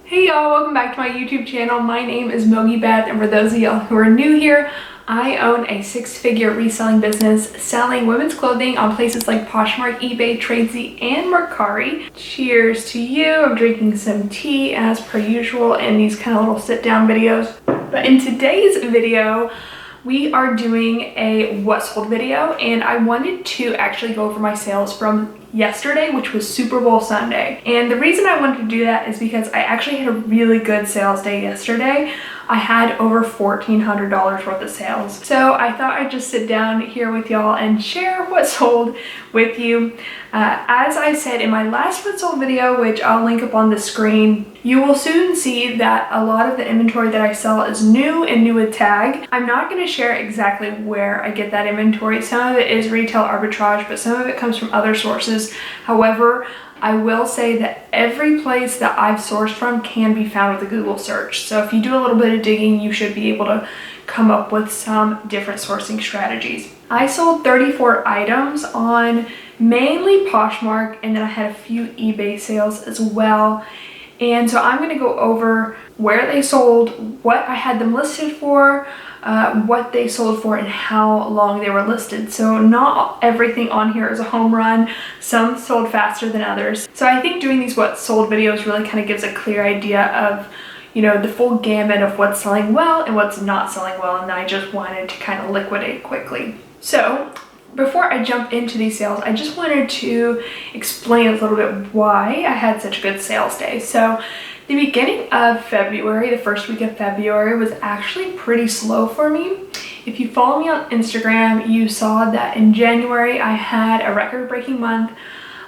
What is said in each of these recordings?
Hey y'all, welcome back to my YouTube channel. My name is Mogi Beth, and for those of y'all who are new here, I own a six-figure reselling business selling women's clothing on places like Poshmark, eBay, Tradesy, and Mercari. Cheers to you. I'm drinking some tea as per usual in these kind of little sit-down videos. But in today's video, we are doing a what sold video, and I wanted to actually go over my sales from yesterday, which was Super Bowl Sunday. And the reason I wanted to do that is because I actually had a really good sales day yesterday. I had over $1,400 worth of sales. So I thought I'd just sit down here with y'all and share what sold with you. As I said in my last what sold video, which I'll link up on the screen, you will soon see that a lot of the inventory that I sell is new and new with tag. I'm not going to share exactly where I get that inventory. Some of it is retail arbitrage, but some of it comes from other sources. However, I will say that every place that I've sourced from can be found with a Google search. So if you do a little bit of digging, you should be able to come up with some different sourcing strategies. I sold 34 items on mainly Poshmark, and then I had a few eBay sales as well. And so I'm going to go over where they sold, what I had them listed for, what they sold for, and how long they were listed. So not everything on here is a home run. Some sold faster than others. So I think doing these what sold videos really kind of gives a clear idea of, you know, the full gamut of what's selling well and what's not selling well, and I just wanted to kind of liquidate quickly. So before I jump into these sales, I just wanted to explain a little bit why I had such a good sales day. So the beginning of February, the first week of February, was actually pretty slow for me. If you follow me on Instagram, you saw that in January I had a record-breaking month.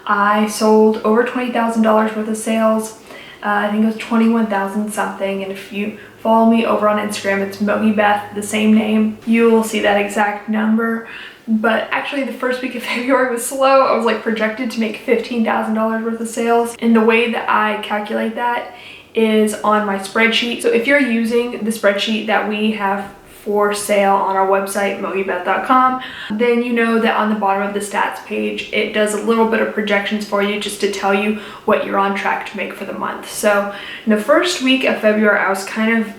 I sold over $20,000 worth of sales. I think it was 21,000 something, and if you follow me over on Instagram, it's Mogi Beth, the same name. You will see that exact number. But actually the first week of February was slow. I was like projected to make $15,000 worth of sales. And the way that I calculate that is on my spreadsheet. So if you're using the spreadsheet that we have for sale on our website, mogibeth.com, then you know that on the bottom of the stats page, it does a little bit of projections for you just to tell you what you're on track to make for the month. So in the first week of February, I was kind of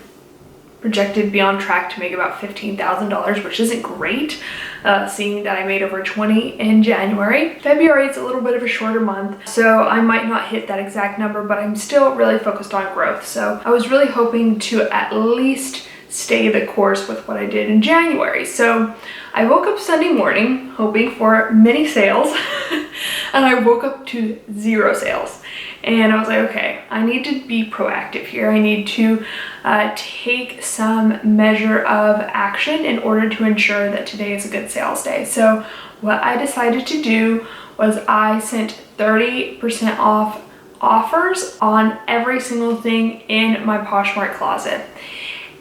projected to be on track to make about $15,000, which isn't great, seeing that I made over 20 in January. February is a little bit of a shorter month, so I might not hit that exact number, but I'm still really focused on growth. So I was really hoping to at least stay the course with what I did in January. So I woke up Sunday morning hoping for many sales and I woke up to 0 sales. And I was like, okay, I need to be proactive here. I need to take some measure of action in order to ensure that today is a good sales day. So what I decided to do was I sent 30% off offers on every single thing in my Poshmark closet.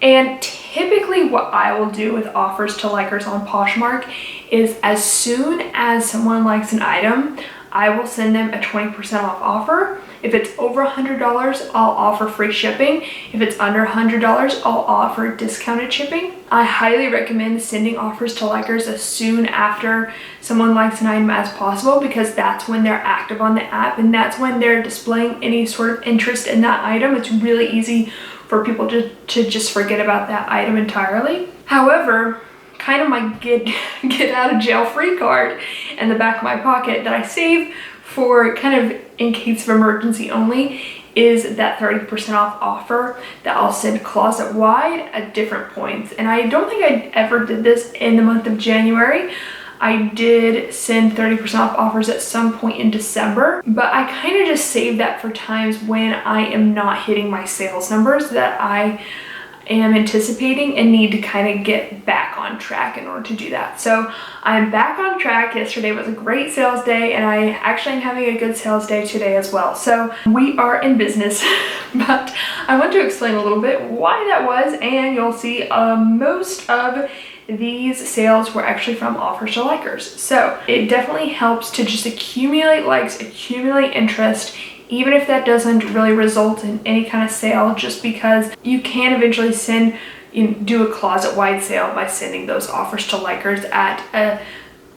And typically what I will do with offers to likers on Poshmark is as soon as someone likes an item, I will send them a 20% off offer. If it's over $100, I'll offer free shipping. If it's under $100, I'll offer discounted shipping. I highly recommend sending offers to likers as soon after someone likes an item as possible, because that's when they're active on the app and that's when they're displaying any sort of interest in that item. It's really easy for people to just forget about that item entirely. However, kind of my get out of jail free card in the back of my pocket that I save for kind of in case of emergency only is that 30% off offer that I'll send closet wide at different points. And I don't think I ever did this in the month of January. I did send 30% off offers at some point in December, but I kind of just saved that for times when I am not hitting my sales numbers that I am anticipating and need to kind of get back on track in order to do that. So I'm back on track. Yesterday was a great sales day, and I actually am having a good sales day today as well. So we are in business, but I want to explain a little bit why that was, and you'll see most of these sales were actually from offers to likers. So it definitely helps to just accumulate likes, accumulate interest, even if that doesn't really result in any kind of sale, just because you can eventually do a closet wide sale by sending those offers to likers at a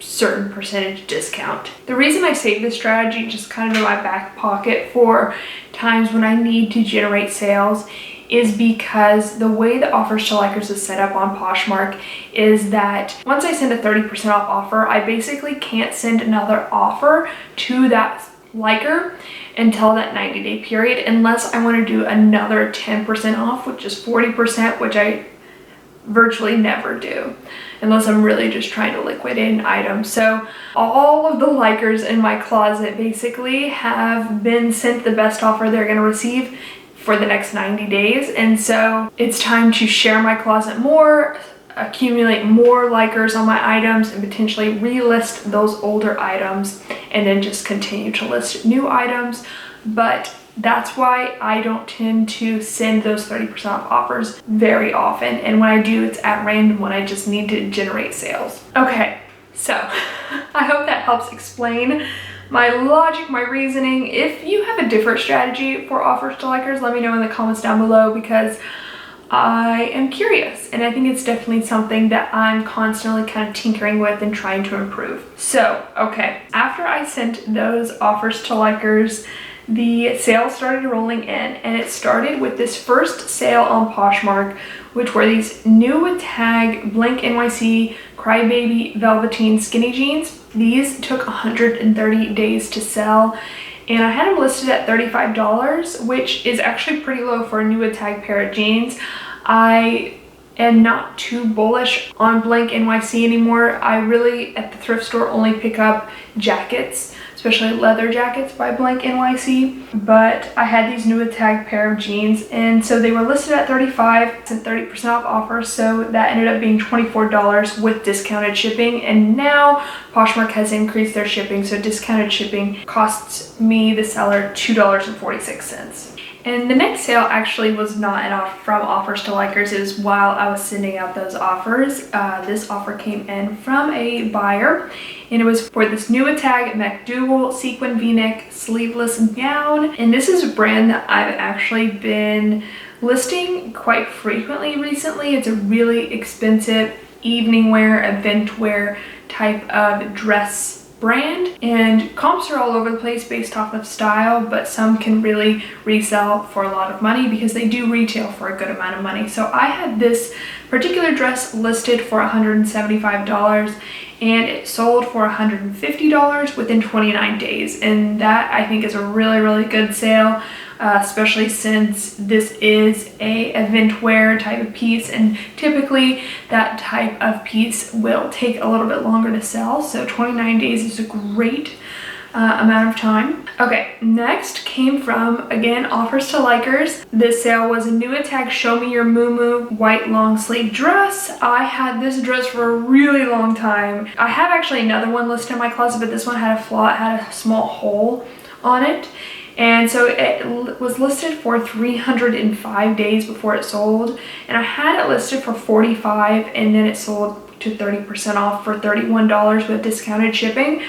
certain percentage discount. The reason I save this strategy just kind of in my back pocket for times when I need to generate sales is because the way the offers to likers is set up on Poshmark is that once I send a 30% off offer, I basically can't send another offer to that liker until that 90-day period, unless I want to do another 10% off, which is 40%, which I virtually never do unless I'm really just trying to liquidate an item. So all of the likers in my closet basically have been sent the best offer they're going to receive for the next 90 days. And so it's time to share my closet more, accumulate more likers on my items, and potentially relist those older items and then just continue to list new items. But that's why I don't tend to send those 30% off offers very often. And when I do, it's at random when I just need to generate sales. Okay, so I hope that helps explain my logic, my reasoning. If you have a different strategy for offers to likers, let me know in the comments down below, because I am curious and I think it's definitely something that I'm constantly kind of tinkering with and trying to improve. So, okay, after I sent those offers to likers, the sales started rolling in, and it started with this first sale on Poshmark, which were these new with tag blank NYC Crybaby Velveteen skinny jeans. These took 130 days to sell, and I had them listed at $35, which is actually pretty low for a new with tag pair of jeans. I am not too bullish on blank NYC anymore. I really, at the thrift store, only pick up jackets, especially leather jackets by blank NYC. But I had these new with tag pair of jeans, and so they were listed at $35 and 30% off offer, so that ended up being $24 with discounted shipping. And now Poshmark has increased their shipping, so discounted shipping costs me, the seller, $2.46. And the next sale actually was not an offer from offers to likers. It was while I was sending out those offers. This offer came in from a buyer, and it was for this new with tag McDougal sequin v-neck sleeveless gown. And this is a brand that I've actually been listing quite frequently recently. It's a really expensive evening wear, event wear type of dress brand, and comps are all over the place based off of style, but some can really resell for a lot of money because they do retail for a good amount of money. So I had this particular dress listed for $175, and it sold for $150 within 29 days, and that I think is a really good sale, especially since this is a event wear type of piece, and typically that type of piece will take a little bit longer to sell. So 29 days is a great amount of time. Okay, next came from, again, offers to likers. This sale was a new with tag Show Me Your Moo white long sleeve dress. I had this dress for a really long time. I have actually another one listed in my closet, but this one had a flaw. It had a small hole on it. And so it was listed for 305 days before it sold. And I had it listed for 45, and then it sold to 30% off for $31 with discounted shipping.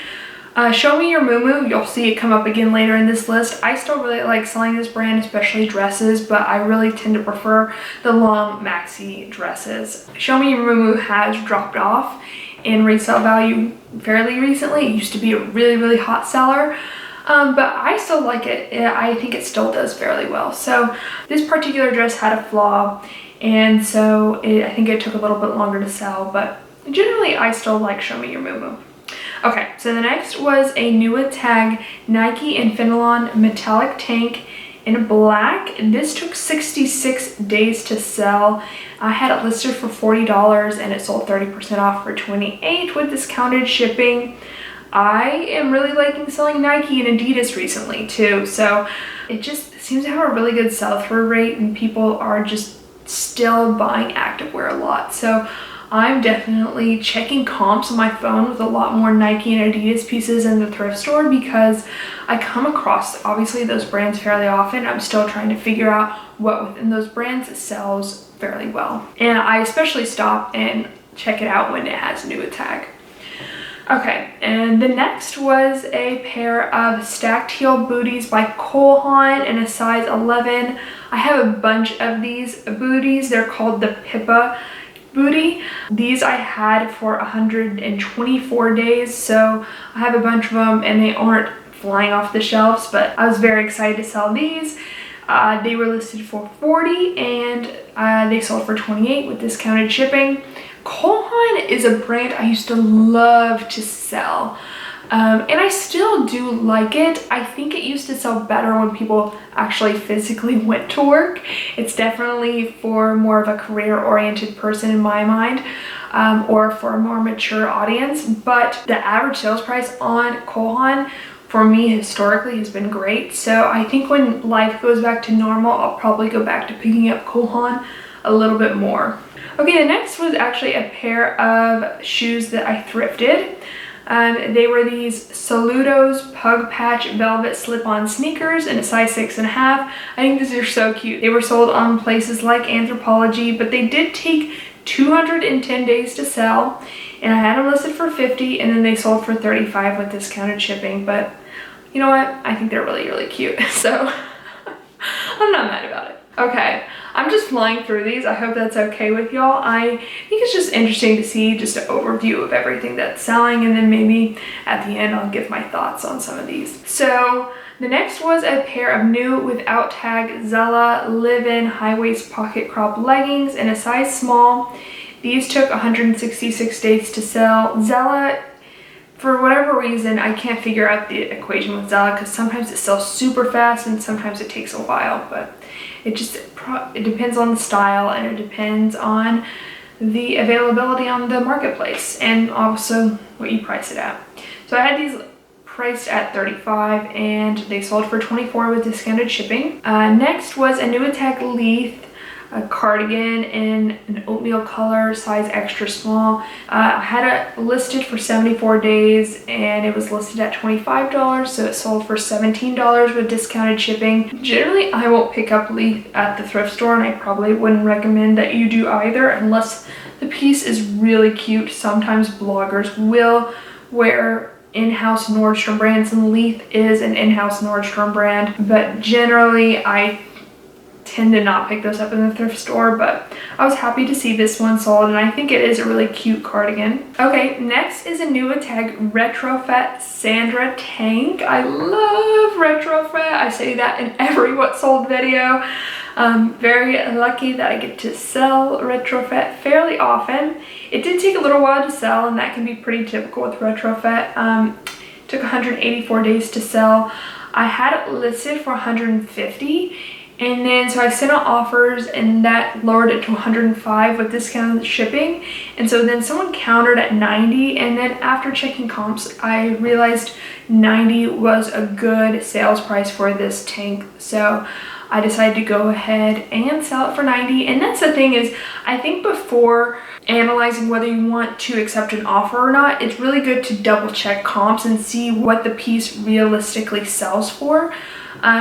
Show Me Your Moo, you'll see it come up again later in this list. I still really like selling this brand, especially dresses, but I really tend to prefer the long maxi dresses. Show Me Your Moo has dropped off in resale value fairly recently. It used to be a really hot seller. But I still like it. I think it still does fairly well. So this particular dress had a flaw, and so I think it took a little bit longer to sell, but generally I still like Show Me Your Moo. Okay, so the next was a new with tag Nike Infinillon metallic tank in black. This took 66 days to sell. I had it listed for $40, and it sold 30% off for $28 with discounted shipping. I am really liking selling Nike and Adidas recently too, so it just seems to have a really good sell-through rate, and people are just still buying activewear a lot. So I'm definitely checking comps on my phone with a lot more Nike and Adidas pieces in the thrift store, because I come across obviously those brands fairly often. I'm still trying to figure out what within those brands sells fairly well, and I especially stop and check it out when it has new with tag. Okay, and the next was a pair of stacked heel booties by Haan in a size 11. I have a bunch of these booties. They're called the Pippa booty. These I had for 124 days, so I have a bunch of them and they aren't flying off the shelves, but I was very excited to sell these. They were listed for 40 and they sold for 28 with discounted shipping. Haan is a brand I used to love to sell. And I still do like it. I think it used to sell better when people actually physically went to work. It's definitely for more of a career-oriented person in my mind, or for a more mature audience. But the average sales price on Haan for me historically has been great. So I think when life goes back to normal, I'll probably go back to picking up Haan a little bit more. Okay, the next was actually a pair of shoes that I thrifted. They were these Saludos Pug Patch Velvet Slip-On Sneakers in a size 6.5. I think these are so cute. They were sold on places like Anthropologie, but they did take 210 days to sell, and I had them listed for 50, and then they sold for 35 with discounted shipping. But you know what? I think they're really, really cute, so I'm not mad about it. Okay, I'm just flying through these. I hope that's okay with y'all. I think it's just interesting to see just an overview of everything that's selling, and then maybe at the end I'll give my thoughts on some of these. So the next was a pair of new without tag Zella live-in high-waist pocket crop leggings in a size small. These took 166 days to sell. Zella, for whatever reason, I can't figure out the equation with Zella because sometimes it sells super fast and sometimes it takes a while, but it depends on the style, and it depends on the availability on the marketplace and also what you price it at. So I had these priced at 35 and they sold for 24 with discounted shipping. Next was a new attack Leath, a cardigan in an oatmeal color, size extra small. I had it listed for 74 days and it was listed at $25, so it sold for $17 with discounted shipping. Generally, I won't pick up Leath at the thrift store, and I probably wouldn't recommend that you do either unless the piece is really cute. Sometimes bloggers will wear in-house Nordstrom brands, and Leath is an in-house Nordstrom brand, but generally I tend to not pick those up in the thrift store. But I was happy to see this one sold, and I think it is a really cute cardigan. Okay, next is a new tag Retrofet Sandra tank. I love Retrofet. I say that in every what sold video. Very lucky that I get to sell Retrofet fairly often. It did take a little while to sell, and that can be pretty typical with Retrofet. Took 184 days to sell. I had it listed for 150, and then so I sent out offers and that lowered it to 105 with discounted shipping. And so then someone countered at 90, and then after checking comps, I realized 90 was a good sales price for this tank. So I decided to go ahead and sell it for 90. And that's the thing is, I think before analyzing whether you want to accept an offer or not, it's really good to double check comps and see what the piece realistically sells for.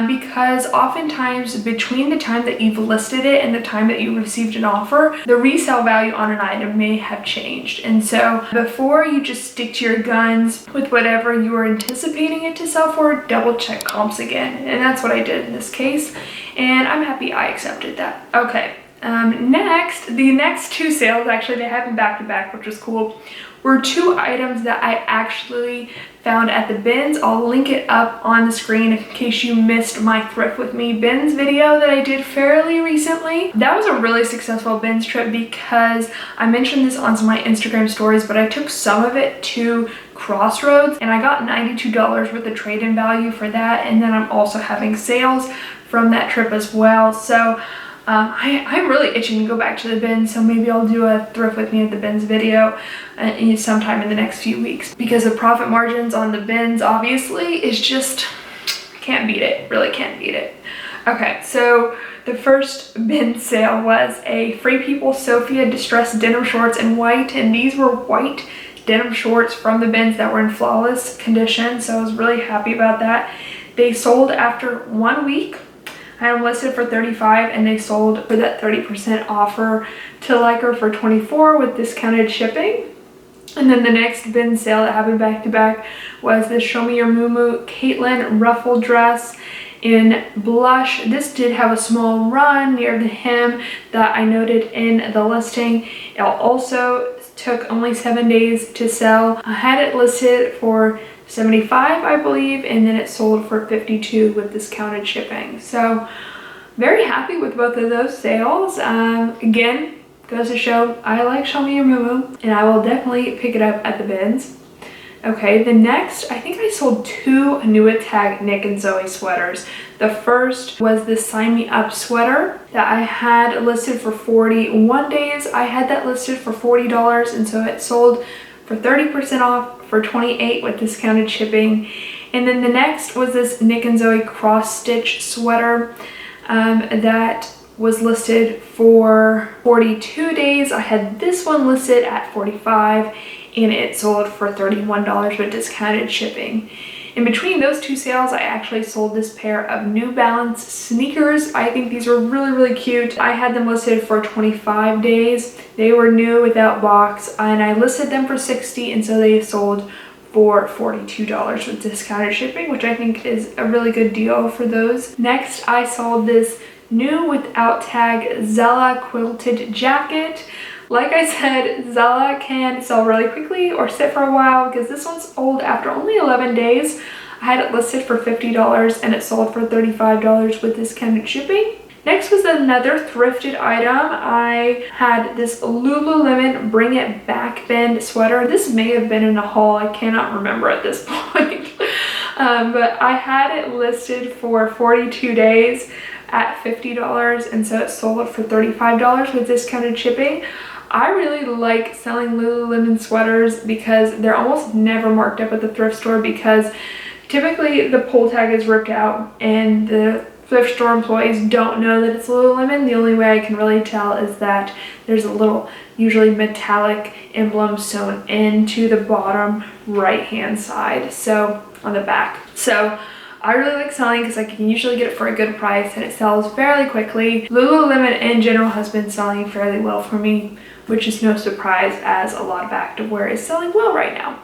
Because oftentimes between the time that you've listed it and the time that you received an offer, the resale value on an item may have changed. And so before you just stick to your guns with whatever you are anticipating it to sell for, double check comps again. And that's what I did in this case, and I'm happy I accepted that. Okay, next, the next two sales, actually they happened back to back, which was cool, were two items that I actually found at the bins. I'll link it up on the screen in case you missed my Thrift With Me bins video that I did fairly recently. That was a really successful bins trip because I mentioned this on some of my Instagram stories, but I took some of it to Crossroads and I got $92 worth of trade-in value for that, and then I'm also having sales from that trip as well. So I'm really itching to go back to the bins, so maybe I'll do a Thrift With Me at the bins video sometime in the next few weeks, because the profit margins on the bins obviously is just, can't beat it, really can't beat it. Okay, so the first bin sale was a Free People Sophia distressed denim shorts in white, and these were white denim shorts from the bins that were in flawless condition, so I was really happy about that. They sold after 1 week. I had them listed for 35 and they sold for that 30% offer to Liker for 24 with discounted shipping. And then the next bin sale that happened back to back was the Show Me Your Mumu Caitlin ruffle dress in blush. This did have a small run near the hem that I noted in the listing. It also took only 7 days to sell. I had it listed for $75, I believe, and then it sold for $52 with discounted shipping. So very happy with both of those sales. Again, goes to show I like Show Me Your Moo, and I will definitely pick it up at the bins. Okay, the next, I think I sold 2 new tag Nick and Zoe sweaters. The first was this Sign Me Up sweater that I had listed for 41 days. I had that listed for $40, and so it sold for 30% off for $28 with discounted shipping. And then the next was this Nick and Zoe cross stitch sweater that was listed for 42 days. I had this one listed at 45, and it sold for $31 with discounted shipping. In between those 2 sales, I actually sold this pair of New Balance sneakers. I think these were really, really cute. I had them listed for 25 days. They were new without box, and I listed them for $60, and so they sold for $42 with discounted shipping, which I think is a really good deal for those. Next, I sold this new without tag Zella quilted jacket. Like I said, Zella can sell really quickly or sit for a while because this one's sold after only 11 days. I had it listed for $50 and it sold for $35 with discounted shipping. Next was another thrifted item. I had this Lululemon Bring It Back Bend sweater. This may have been in a haul. I cannot remember at this point. But I had it listed for 42 days at $50, and so it sold for $35 with discounted shipping. I really like selling Lululemon sweaters because they're almost never marked up at the thrift store, because typically the pull tag is ripped out and the thrift store employees don't know that it's Lululemon. The only way I can really tell is that there's a little, usually metallic emblem sewn into the bottom right hand side, so on the back. So I really like selling because I can usually get it for a good price and it sells fairly quickly. Lululemon in general has been selling fairly well for me, which is no surprise as a lot of activewear is selling well right now.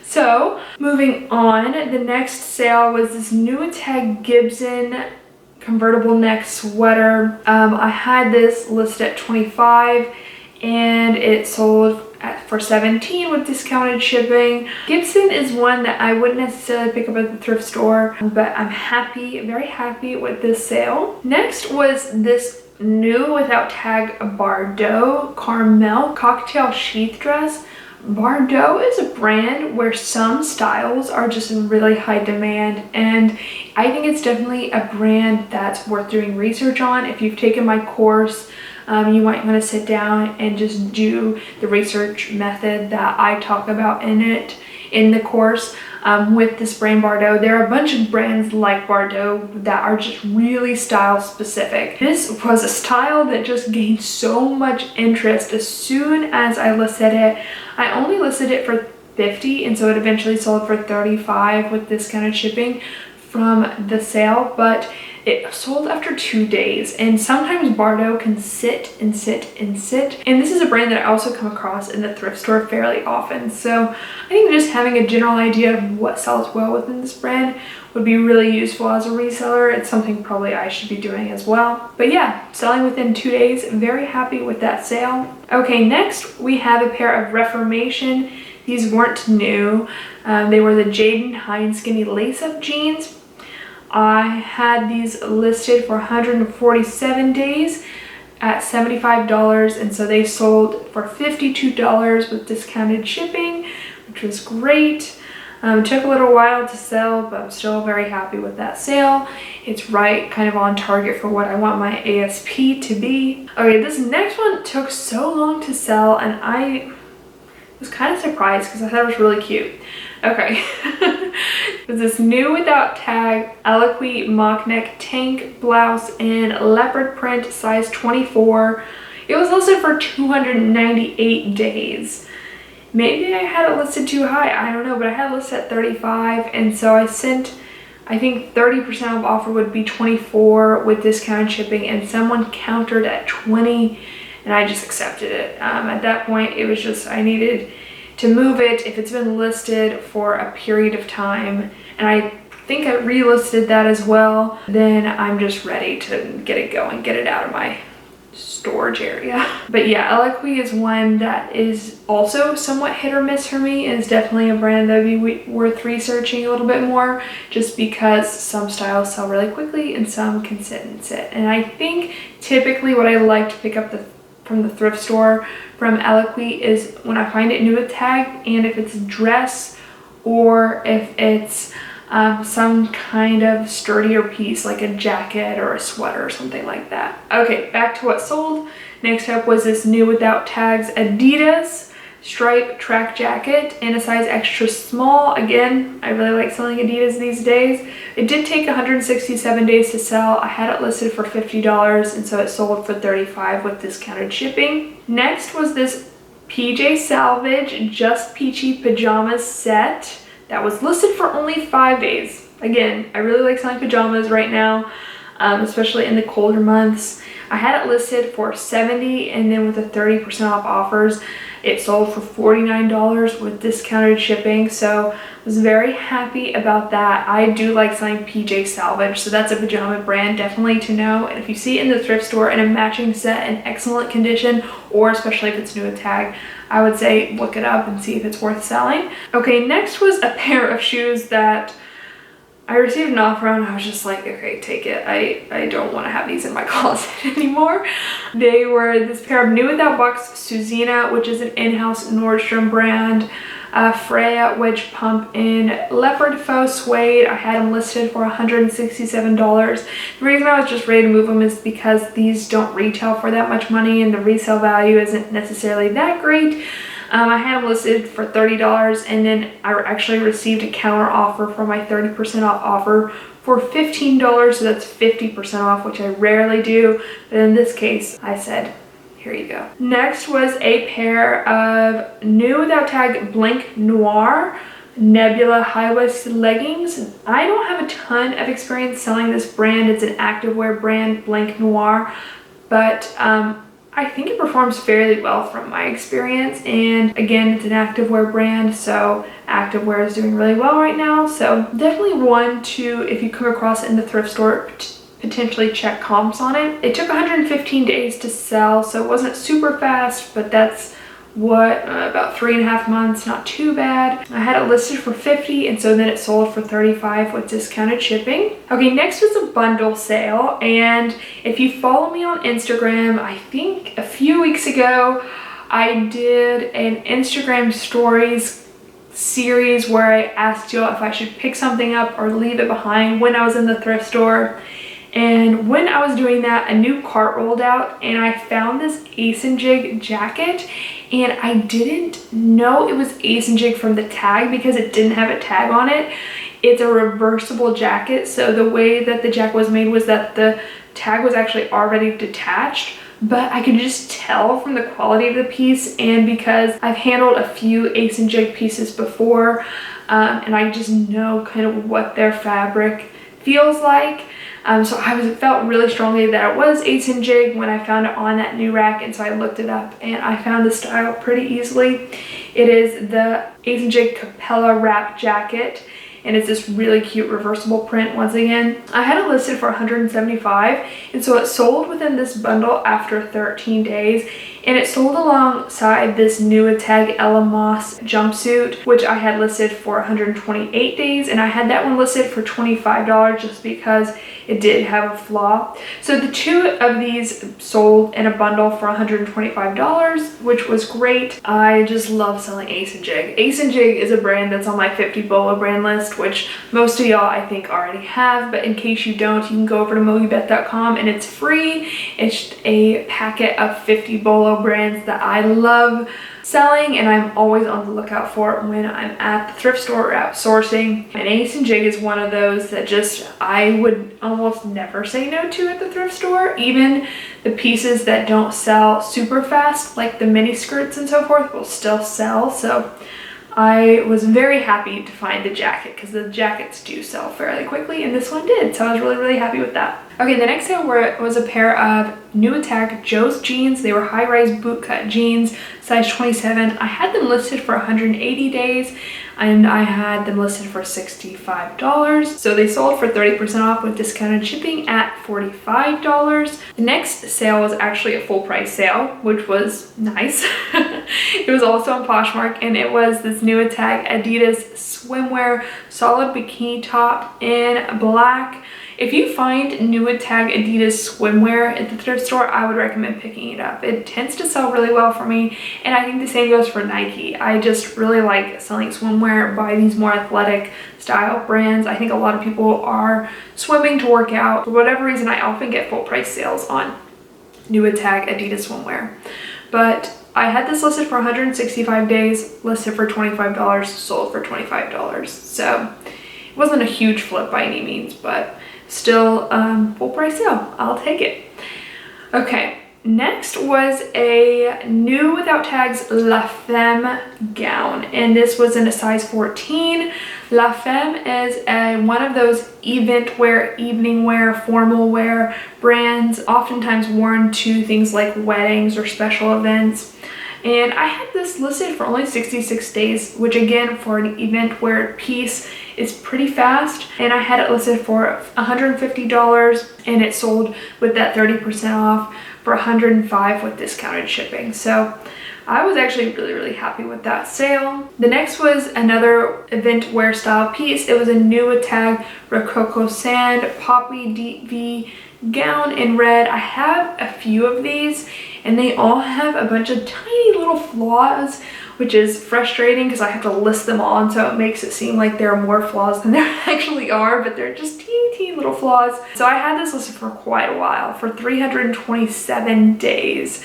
So moving on, the next sale was this new tag Gibson convertible neck sweater. I had this listed at 25 and it sold for 17 with discounted shipping. Gibson is one that I wouldn't necessarily pick up at the thrift store, but I'm happy, very happy with this sale. Next was this new without tag Bardo Carmel cocktail sheath dress. Bardo is a brand where some styles are just in really high demand, and I think it's definitely a brand that's worth doing research on. If you've taken my course, you might want to sit down and just do the research method that I talk about in the course with this brand Bardo. There are a bunch of brands like Bardo that are just really style specific. This was a style that just gained so much interest as soon as I listed it. I only listed it for $50, and so it eventually sold for $35 with discounted shipping from the sale, but it sold after 2 days, and sometimes Bardo can sit and sit and sit. And this is a brand that I also come across in the thrift store fairly often. So I think just having a general idea of what sells well within this brand would be really useful as a reseller. It's something probably I should be doing as well. But yeah, selling within 2 days, very happy with that sale. Okay, next we have a pair of Reformation. These weren't new. They were the Jaden Hine skinny lace-up jeans. I had these listed for 147 days at $75, and so they sold for $52 with discounted shipping, which was great. It took a little while to sell, but I'm still very happy with that sale. It's right kind of on target for what I want my ASP to be. Okay, this next one took so long to sell, and I was kind of surprised because I thought it was really cute. Okay. It's this new without tag Eloquy mock neck tank blouse in leopard print, size 24. It was listed for 298 days. Maybe I had it listed too high, I don't know, but I had it listed at 35, and so I sent, I think 30% off offer would be 24 with discounted shipping, and someone countered at 20, and I just accepted it. At that point, it was just, I needed to move it if it's been listed for a period of time, and I think I relisted that as well. Then I'm just ready to get it going, get it out of my storage area. But yeah, Eloquii is one that is also somewhat hit or miss for me. It's definitely a brand that would be worth researching a little bit more, just because some styles sell really quickly and some can sit and sit. And I think typically what I like to pick up from the thrift store from Eloquii is when I find it new with tag, and if it's dress or if it's some kind of sturdier piece like a jacket or a sweater or something like that. Okay, back to what sold. Next up was this new without tags Adidas stripe track jacket in a size extra small. Again, I really like selling Adidas these days. It did take 167 days to sell. I had it listed for $50, and so it sold for $35 with discounted shipping. Next was this PJ Salvage Just Peachy Pajamas set that was listed for only 5 days. Again, I really like selling pajamas right now, especially in the colder months. I had it listed for $70, and then with the 30% off offers, it sold for $49 with discounted shipping. So I was very happy about that. I do like selling PJ Salvage, so that's a pajama brand definitely to know. And if you see it in the thrift store in a matching set in excellent condition, or especially if it's new with tag, I would say look it up and see if it's worth selling. Okay, next was a pair of shoes that I received an offer on. I was just like, okay, take it. I don't want to have these in my closet anymore. They were this pair of new without box Suzina, which is an in-house Nordstrom brand. Freya wedge pump in leopard faux suede. I had them listed for $167. The reason I was just ready to move them is because these don't retail for that much money, and the resale value isn't necessarily that great. I had them listed for $30, and then I actually received a counter offer for my 30% off offer for $15, so that's 50% off, which I rarely do, but in this case I said, here you go. Next was a pair of new without tag Blank Noir Nebula high-waisted leggings. I don't have a ton of experience selling this brand. It's an activewear brand, Blank Noir, but I think it performs fairly well from my experience. And again, it's an activewear brand, so activewear is doing really well right now. So definitely one to, if you come across it in the thrift store, potentially check comps on it. It took 115 days to sell, so it wasn't super fast, but that's what, about 3.5 months, not too bad. I had it listed for $50, and so then it sold for $35 with discounted shipping. Okay, next was a bundle sale, and if you follow me on Instagram, I think a few weeks ago I did an Instagram stories series where I asked you if I should pick something up or leave it behind when I was in the thrift store. And when I was doing that, a new cart rolled out, and I found this Ace and Jig jacket, and I didn't know it was Ace and Jig from the tag because it didn't have a tag on it. It's a reversible jacket, so the way that the jacket was made was that the tag was actually already detached, but I could just tell from the quality of the piece, and because I've handled a few Ace and Jig pieces before, and I just know kind of what their fabric feels like. So I felt really strongly that it was Ace and Jig when I found it on that new rack, and so I looked it up and I found the style pretty easily. It is the Ace and Jig Capella wrap jacket, and it's this really cute reversible print once again. I had it listed for $175, and so it sold within this bundle after 13 days, and it sold alongside this new tag Ella Moss jumpsuit, which I had listed for 128 days, and I had that one listed for $25 just because it did have a flaw. So the two of these sold in a bundle for $125, which was great. I just love selling Ace and Jig. Ace and Jig is a brand that's on my 50 BOLO brand list, which most of y'all I think already have, but in case you don't, you can go over to mogibeth.com and it's free. It's a packet of 50 BOLO brands that I love selling, and I'm always on the lookout for it when I'm at the thrift store or out sourcing. And Ace and Jig is one of those that just I would almost never say no to at the thrift store. Even the pieces that don't sell super fast, like the mini skirts and so forth, will still sell. So I was very happy to find the jacket because the jackets do sell fairly quickly, and this one did, so I was really happy with that. Okay, the next sale was a pair of new attack Joe's jeans. They were high-rise bootcut jeans, size 27. I had them listed for 180 days. and I had them listed for $65. So they sold for 30% off with discounted shipping at $45. The next sale was actually a full price sale, which was nice. It was also on Poshmark, and it was this new tag Adidas swimwear solid bikini top in black. If you find new tag Adidas swimwear at the thrift store, I would recommend picking it up. It tends to sell really well for me, and I think the same goes for Nike. I just really like selling swimwear by these more athletic style brands. I think a lot of people are swimming to work out. For whatever reason, I often get full price sales on new tag Adidas swimwear. But I had this listed for 165 days, listed for $25, sold for $25. So it wasn't a huge flip by any means, but still full price sale. I'll take it. Okay, next was a new without tags La Femme gown, and this was in a size 14. La Femme is one of those event wear, evening wear, formal wear brands, oftentimes worn to things like weddings or special events. And I had this listed for only 66 days, which again, for an event wear piece is pretty fast. And I had it listed for $150, and it sold with that 30% off for $105 with discounted shipping. So I was actually really happy with that sale. The next was another event wear style piece. It was a new tag Rococo Sand Poppy Deep V gown in red. I have a few of these, and they all have a bunch of tiny little flaws, which is frustrating because I have to list them all, and so it makes it seem like there are more flaws than there actually are, but they're just teeny little flaws. So I had this listed for quite a while, for 327 days.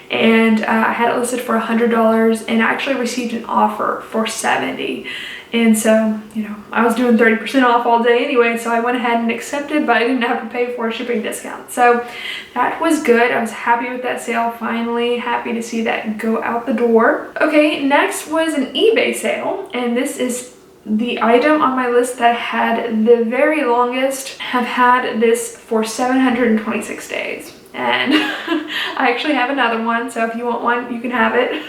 And I had it listed for $100, and I actually received an offer for $70. And so, you know, I was doing 30% off all day anyway, so I went ahead and accepted, but I didn't have to pay for a shipping discount. So that was good. I was happy with that sale, finally. Happy to see that go out the door. Okay, next was an eBay sale, and this is the item on my list that had the very longest. Have had this for 726 days. And I actually have another one, so if you want one, you can have it.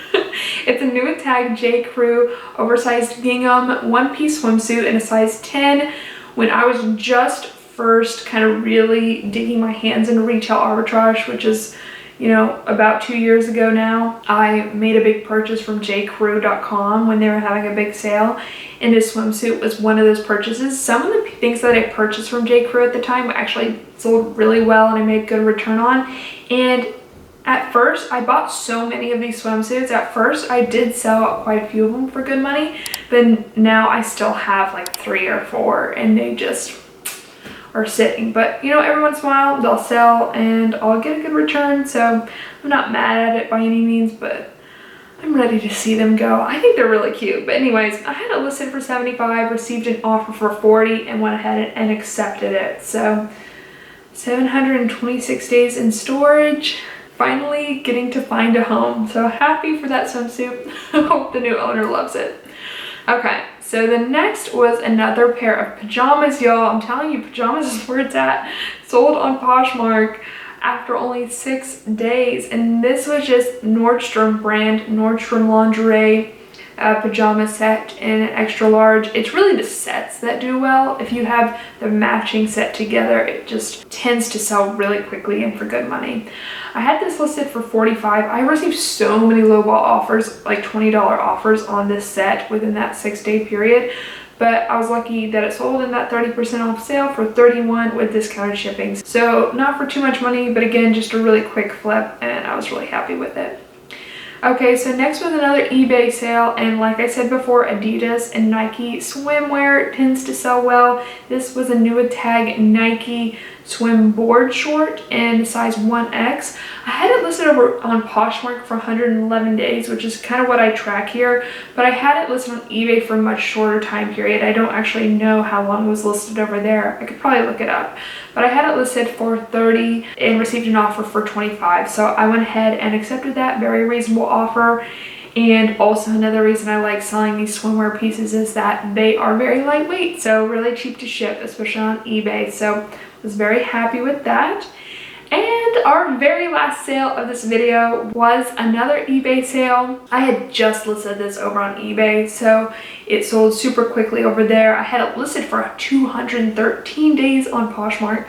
It's a new tag J. Crew oversized gingham one-piece swimsuit in a size 10. When I was just first kind of really digging my hands into retail arbitrage, which is, you know, about 2 years ago now, I made a big purchase from jcrew.com when they were having a big sale, and this swimsuit was one of those purchases. Some of the things that I purchased from J.Crew at the time actually sold really well, and I made good return on. And at first, I bought so many of these swimsuits. At first, I did sell quite a few of them for good money, but now I still have like 3 or 4, and they just are sitting. But you know, every once in a while they'll sell and I'll get a good return, so I'm not mad at it by any means, but I'm ready to see them go. I think they're really cute. But anyways, I had it listed for $75, received an offer for $40, and went ahead and accepted it. So 726 days in storage, finally getting to find a home. So happy for that swimsuit. I hope the new owner loves it. Okay, so the next was another pair of pajamas, y'all. I'm telling you, pajamas is where it's at. Sold on Poshmark after only 6 days. And this was just Nordstrom brand, Nordstrom lingerie pajama set in an extra large. It's really the sets that do well. If you have the matching set together, it just tends to sell really quickly and for good money. I had this listed for $45. I received so many lowball offers, like $20 offers on this set within that 6-day period. But I was lucky that it sold in that 30% off sale for $31 with discounted shipping. So not for too much money, but again, just a really quick flip, and I was really happy with it. Okay, so next was another eBay sale, and like I said before, Adidas and Nike swimwear tends to sell well. This was a new tag Nike swim board short in size 1X. I had it listed over on Poshmark for 111 days, which is kind of what I track here, but I had it listed on eBay for a much shorter time period. I don't actually know how long it was listed over there. I could probably look it up, but I had it listed for $30 and received an offer for $25. So I went ahead and accepted that. Very reasonable offer. And also another reason I like selling these swimwear pieces is that they are very lightweight, so really cheap to ship, especially on eBay. So I was very happy with that. And our very last sale of this video was another eBay sale. I had just listed this over on eBay, so it sold super quickly over there. I had it listed for 213 days on Poshmark,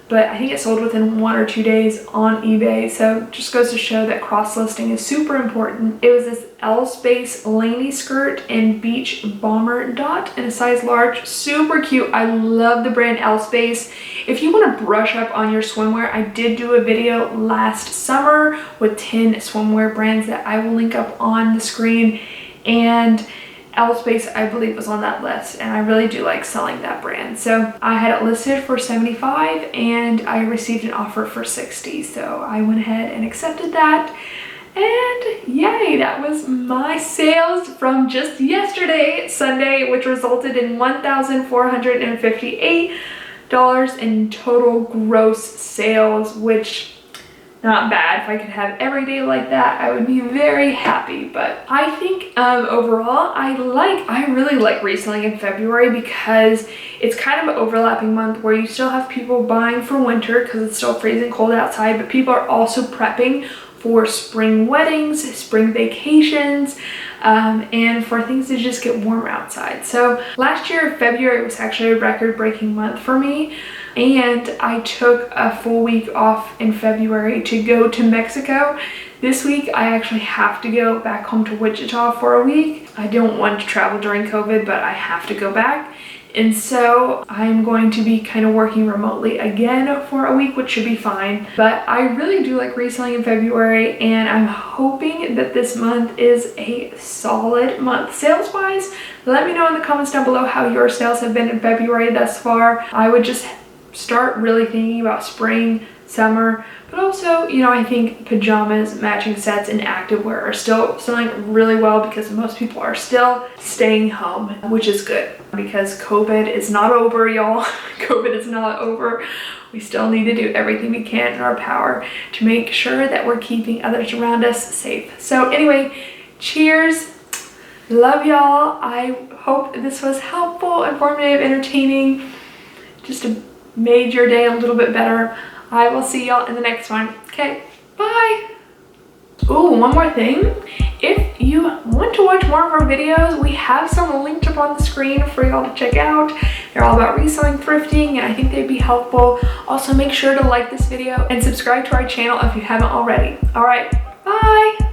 but I think it sold within 1 or 2 days on eBay. So just goes to show that cross-listing is super important. It was this L-Space Laney skirt in Beach Bomber Dot in a size large. Super cute. I love the brand L-Space. If you want to brush up on your swimwear, I did do a video last summer with 10 swimwear brands that I will link up on the screen, and L-Space, I believe, was on that list, and I really do like selling that brand. So I had it listed for $75 and I received an offer for $60. So I went ahead and accepted that. And yay, that was my sales from just yesterday, Sunday, which resulted in $1,458 in total gross sales, which not bad. If I could have every day like that, I would be very happy. But I think overall, I really like reselling in February because it's kind of an overlapping month where you still have people buying for winter because it's still freezing cold outside, but people are also prepping for spring weddings, spring vacations, and for things to just get warmer outside. So last year, February was actually a record-breaking month for me, and I took a full week off in February to go to Mexico. This week, I actually have to go back home to Wichita for a week. I don't want to travel during COVID, but I have to go back. And so I'm going to be kind of working remotely again for a week, which should be fine. But I really do like reselling in February, and I'm hoping that this month is a solid month sales-wise. Let me know in the comments down below how your sales have been in February thus far. I would just start really thinking about spring, summer, but also, you know, I think pajamas, matching sets, and activewear are still selling really well because most people are still staying home, which is good because COVID is not over, y'all. COVID is not over. We still need to do everything we can in our power to make sure that we're keeping others around us safe. So anyway, cheers. Love y'all. I hope this was helpful, informative, entertaining, just made your day a little bit better. I will see y'all in the next one. Okay, bye. Ooh, one more thing. If you want to watch more of our videos, we have some linked up on the screen for y'all to check out. They're all about reselling, thrifting, and I think they'd be helpful. Also, make sure to like this video and subscribe to our channel if you haven't already. All right, bye.